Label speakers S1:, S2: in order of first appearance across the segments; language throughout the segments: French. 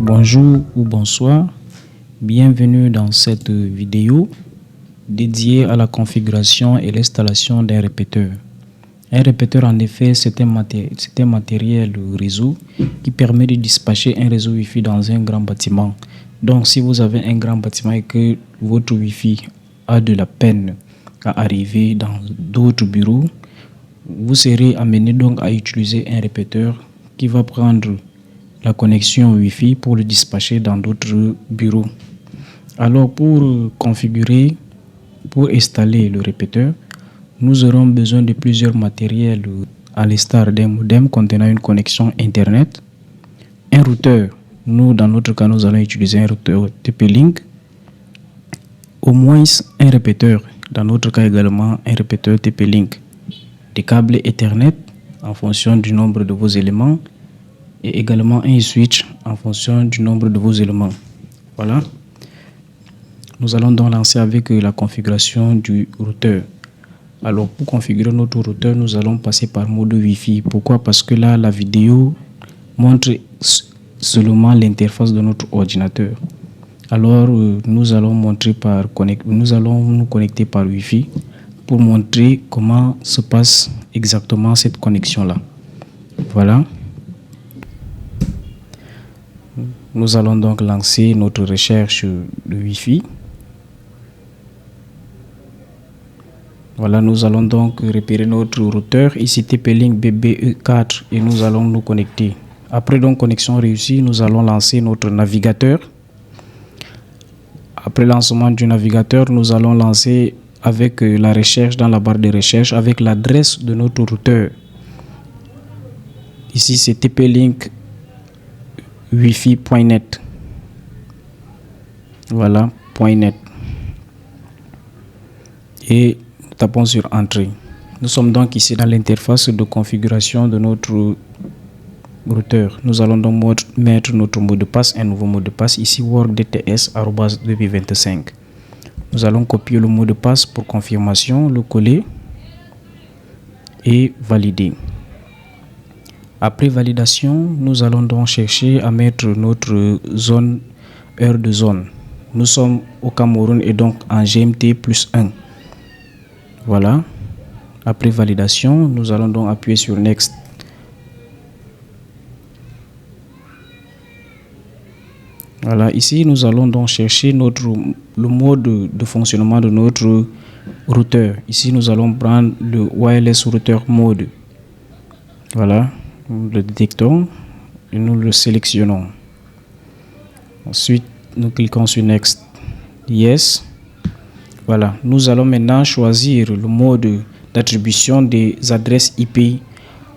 S1: Bonjour ou bonsoir, bienvenue dans cette vidéo dédiée à la configuration et l'installation d'un répéteur. Un répéteur, en effet, c'est un matériel réseau qui permet de dispatcher un réseau Wi-Fi dans un grand bâtiment. Donc, si vous avez un grand bâtiment et que votre Wi-Fi a de la peine à arriver dans d'autres bureaux, vous serez amené donc à utiliser un répéteur qui va prendre la connexion Wi-Fi pour le dispatcher dans d'autres bureaux. Alors, pour configurer, pour installer le répéteur, nous aurons besoin de plusieurs matériels à l'instar d'un modem contenant une connexion Internet, un routeur. Nous, dans notre cas, nous allons utiliser un routeur TP-Link, au moins un répéteur, dans notre cas également un répéteur TP-Link, des câbles Ethernet en fonction du nombre de vos éléments et également un switch en fonction du nombre de vos éléments. Voilà. Nous allons donc lancer avec la configuration du routeur. Alors, pour configurer notre routeur, nous allons passer par mode Wi-Fi. Pourquoi? Parce que là, la vidéo montre seulement l'interface de notre ordinateur. Alors, nous allons nous connecter par Wi-Fi pour montrer comment se passe exactement cette connexion-là. Voilà. Nous allons donc lancer notre recherche de Wi-Fi. Voilà, nous allons donc repérer notre routeur, ici TP-Link BBE4 et nous allons nous connecter. Après donc connexion réussie, nous allons lancer notre navigateur. Après lancement du navigateur, nous allons lancer avec la recherche dans la barre de recherche avec l'adresse de notre routeur. Ici c'est TP-Link wifi.net. Voilà, .net. Et tapons sur Entrée. Nous sommes donc ici dans l'interface de configuration de notre routeur. Nous allons donc mettre notre mot de passe, un nouveau mot de passe, ici wordts@2025. Nous allons copier le mot de passe pour confirmation, le coller et valider. Après validation, nous allons donc chercher à mettre notre zone, heure de zone. Nous sommes au Cameroun et donc en GMT+1. Voilà. Après validation, nous allons donc appuyer sur Next. Voilà, ici nous allons donc chercher le mode de fonctionnement de notre routeur. Ici nous allons prendre le wireless router mode. Voilà, nous le détectons et nous le sélectionnons. Ensuite, nous cliquons sur Next. Yes. Voilà, nous allons maintenant choisir le mode d'attribution des adresses IP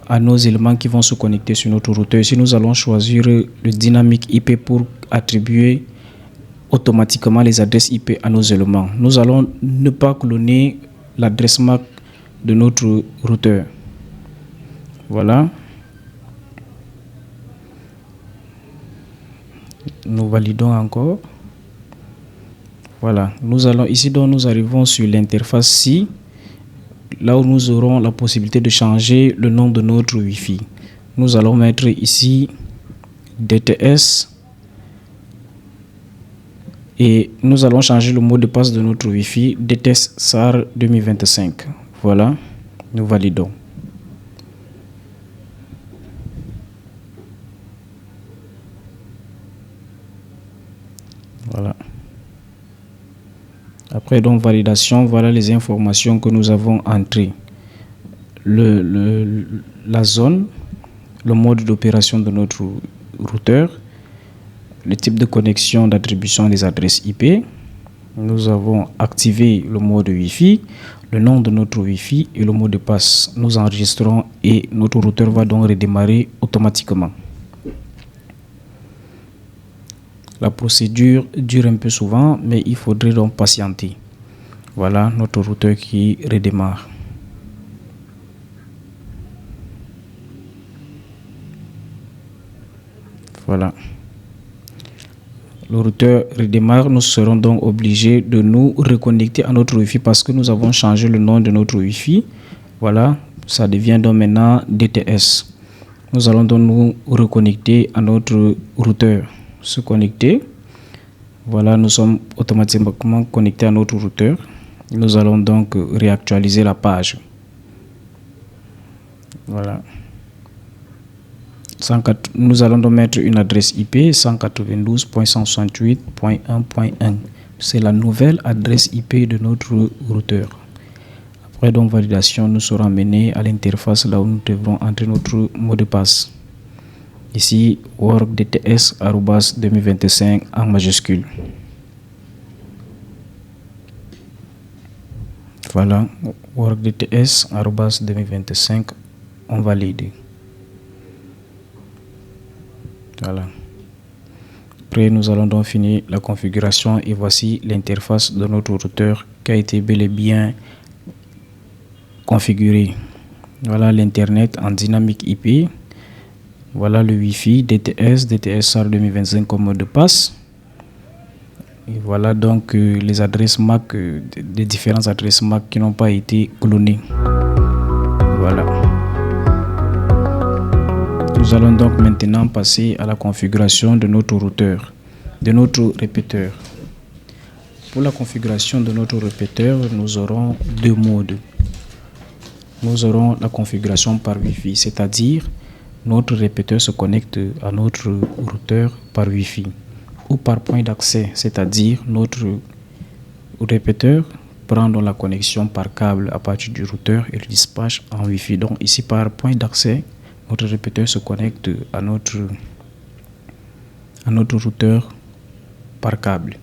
S1: à nos éléments qui vont se connecter sur notre routeur. Ici, nous allons choisir le dynamique IP pour attribuer automatiquement les adresses IP à nos éléments. Nous allons ne pas cloner l'adresse MAC de notre routeur. Voilà. Nous validons encore. Voilà, nous allons ici, donc nous arrivons sur l'interface C, là où nous aurons la possibilité de changer le nom de notre Wi-Fi. Nous allons mettre ici DTS et nous allons changer le mot de passe de notre Wi-Fi DTS SAR 2025. Voilà, nous validons. Voilà. Après donc validation, voilà les informations que nous avons entrées. La zone, le mode d'opération de notre routeur, le type de connexion d'attribution des adresses IP. Nous avons activé le mode Wi-Fi, le nom de notre Wi-Fi et le mot de passe. Nous enregistrons et notre routeur va donc redémarrer automatiquement. La procédure dure un peu souvent, mais il faudrait donc patienter. Voilà notre routeur qui redémarre. Voilà. Le routeur redémarre, nous serons donc obligés de nous reconnecter à notre Wi-Fi parce que nous avons changé le nom de notre Wi-Fi. Voilà, ça devient donc maintenant DTS. Nous allons donc nous reconnecter à notre routeur. se connecter. Voilà, nous sommes automatiquement connectés à notre routeur. Nous allons donc réactualiser la page. Voilà. Nous allons donc mettre une adresse IP 192.168.1.1. C'est la nouvelle adresse IP de notre routeur. Après donc validation, nous serons amenés à l'interface là où nous devrons entrer notre mot de passe. Ici, workdts@2025 en majuscule. Voilà, workdts@2025, on valide. Voilà. Après, nous allons donc finir la configuration et voici l'interface de notre routeur qui a été bel et bien configurée. Voilà l'internet en dynamique IP. Voilà le Wi-Fi DTS SAR 2025 comme mot de passe. Et voilà donc les adresses MAC, des différentes adresses MAC qui n'ont pas été clonées. Voilà. Nous allons donc maintenant passer à la configuration de notre routeur, de notre répéteur. Pour la configuration de notre répéteur, nous aurons deux modes. Nous aurons la configuration par Wi-Fi, c'est-à-dire notre répéteur se connecte à notre routeur par Wi-Fi, ou par point d'accès, c'est-à-dire notre répéteur prend donc la connexion par câble à partir du routeur et le dispatche en Wi-Fi. Donc ici par point d'accès, notre répéteur se connecte à notre routeur par câble.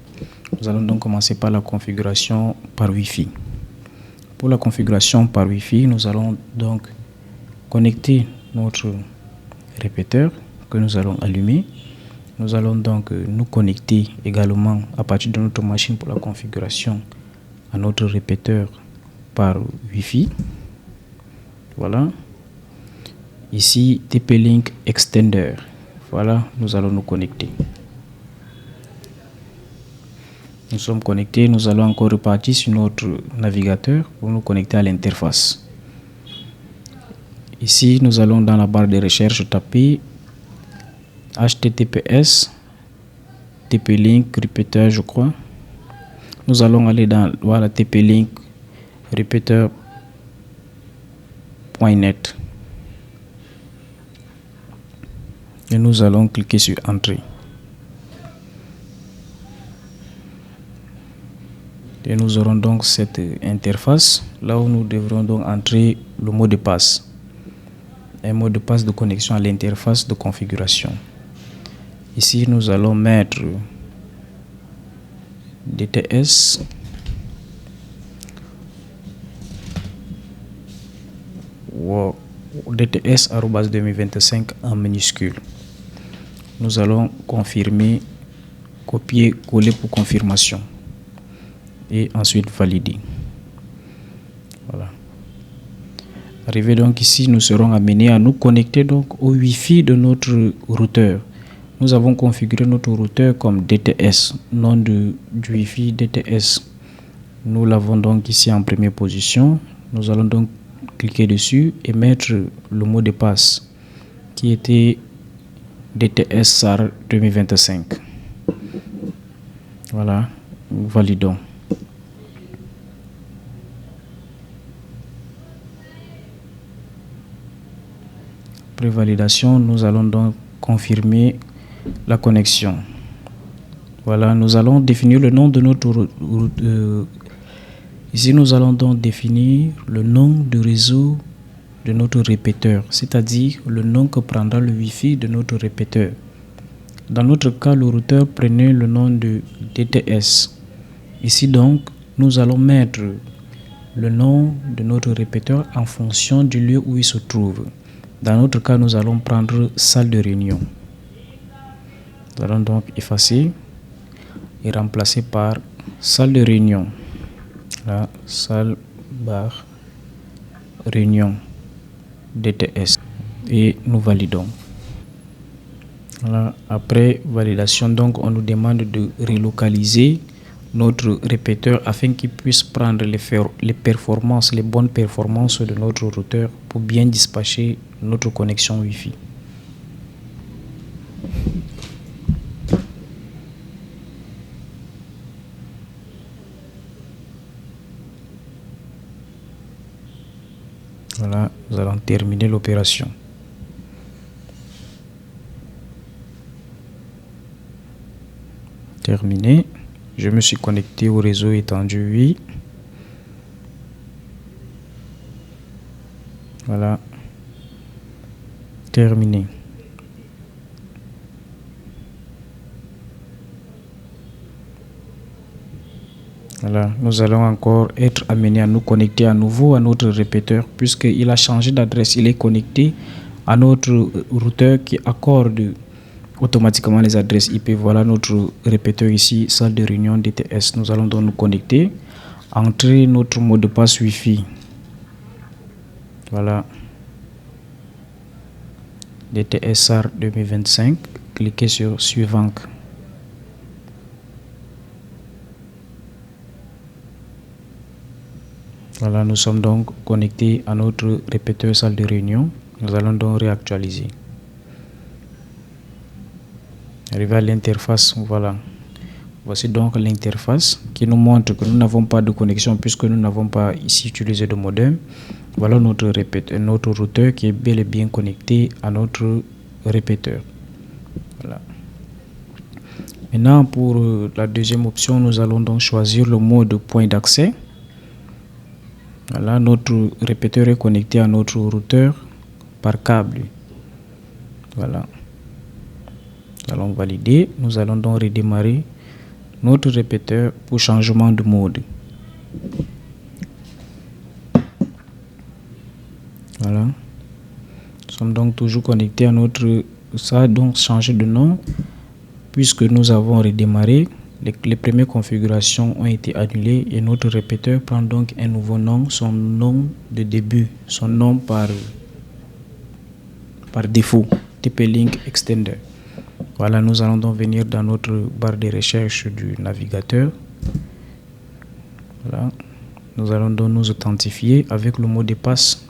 S1: Nous allons donc commencer par la configuration par Wi-Fi. Pour la configuration par Wi-Fi, nous allons donc connecter notre répéteur que nous allons allumer. Nous allons donc nous connecter également à partir de notre machine pour la configuration à notre répéteur par Wi-Fi. Voilà. Ici, TP-Link Extender. Voilà, nous allons nous connecter. Nous sommes connectés, nous allons encore repartir sur notre navigateur pour nous connecter à l'interface. Ici, nous allons dans la barre de recherche taper HTTPS TP-Link répéteur, je crois. Nous allons aller dans voilà, TP-Link répéteur.net. Et nous allons cliquer sur Entrée. Et nous aurons donc cette interface là où nous devrons donc entrer le mot de passe. Un mot de passe de connexion à l'interface de configuration. Ici, nous allons mettre DTS DTS@2025 en minuscule. Nous allons confirmer, copier, coller pour confirmation et ensuite valider. Voilà. Arrivé donc ici, nous serons amenés à nous connecter donc au Wi-Fi de notre routeur. Nous avons configuré notre routeur comme DTS, nom du Wi-Fi DTS. Nous l'avons donc ici en première position. Nous allons donc cliquer dessus et mettre le mot de passe qui était DTS SAR 2025. Voilà, validons. Après validation, nous allons donc confirmer la connexion. Voilà, nous allons définir le nom de notre ici nous allons donc définir le nom de réseau de notre répéteur, c'est-à-dire le nom que prendra le Wi-Fi de notre répéteur. Dans notre cas, le routeur prenait le nom de DTS. Ici donc, nous allons mettre le nom de notre répéteur en fonction du lieu où il se trouve. Dans notre cas, nous allons prendre salle de réunion. Nous allons donc effacer et remplacer par salle de réunion. La salle barre réunion DTS et nous validons. Voilà. Après validation, donc on nous demande de relocaliser notre répéteur afin qu'il puisse prendre les performances, les bonnes performances de notre routeur pour bien dispatcher notre connexion Wi-Fi. Voilà, nous allons terminer l'opération. Terminé. Je me suis connecté au réseau étendu, oui. Voilà. Terminé. Voilà, nous allons encore être amenés à nous connecter à nouveau à notre répéteur puisqu'il a changé d'adresse. Il est connecté à notre routeur qui accorde automatiquement les adresses IP. Voilà notre répéteur ici, salle de réunion DTS. Nous allons donc nous connecter, entrer notre mot de passe Wi-Fi. Voilà. DTS SAR 2025. Cliquez sur suivant. Voilà, nous sommes donc connectés à notre répéteur salle de réunion. Nous allons donc réactualiser. Arrivé à l'interface, voilà. Voici donc l'interface qui nous montre que nous n'avons pas de connexion puisque nous n'avons pas ici utilisé de modem. Voilà notre répéteur, notre routeur qui est bel et bien connecté à notre répéteur. Voilà. Maintenant, pour la deuxième option, nous allons donc choisir le mode point d'accès. Voilà, notre répéteur est connecté à notre routeur par câble. Voilà. Nous allons valider. Nous allons donc redémarrer notre répéteur pour changement de mode. Voilà. Nous sommes donc toujours connectés à notre... Ça a donc changé de nom puisque nous avons redémarré. Les premières configurations ont été annulées et notre répéteur prend donc un nouveau nom, son nom de début, son nom par défaut, TP-Link Extender. Voilà, nous allons donc venir dans notre barre de recherche du navigateur. Voilà, nous allons donc nous authentifier avec le mot de passe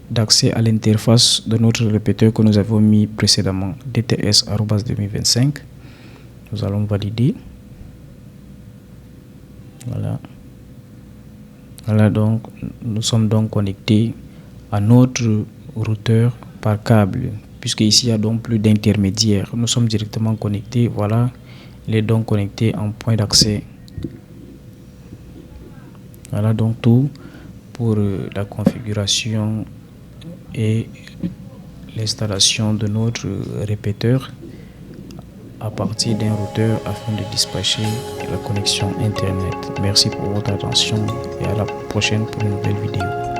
S1: d'accès à l'interface de notre répéteur que nous avons mis précédemment, DTS@2025. Nous allons valider. Voilà. Voilà, donc nous sommes donc connectés à notre routeur par câble, puisque ici il n'y a donc plus d'intermédiaire. Nous sommes directement connectés. Voilà, il est donc connecté en point d'accès. Voilà donc tout pour la configuration et l'installation de notre répéteur à partir d'un routeur afin de dispatcher la connexion internet. Merci pour votre attention et à la prochaine pour une nouvelle vidéo.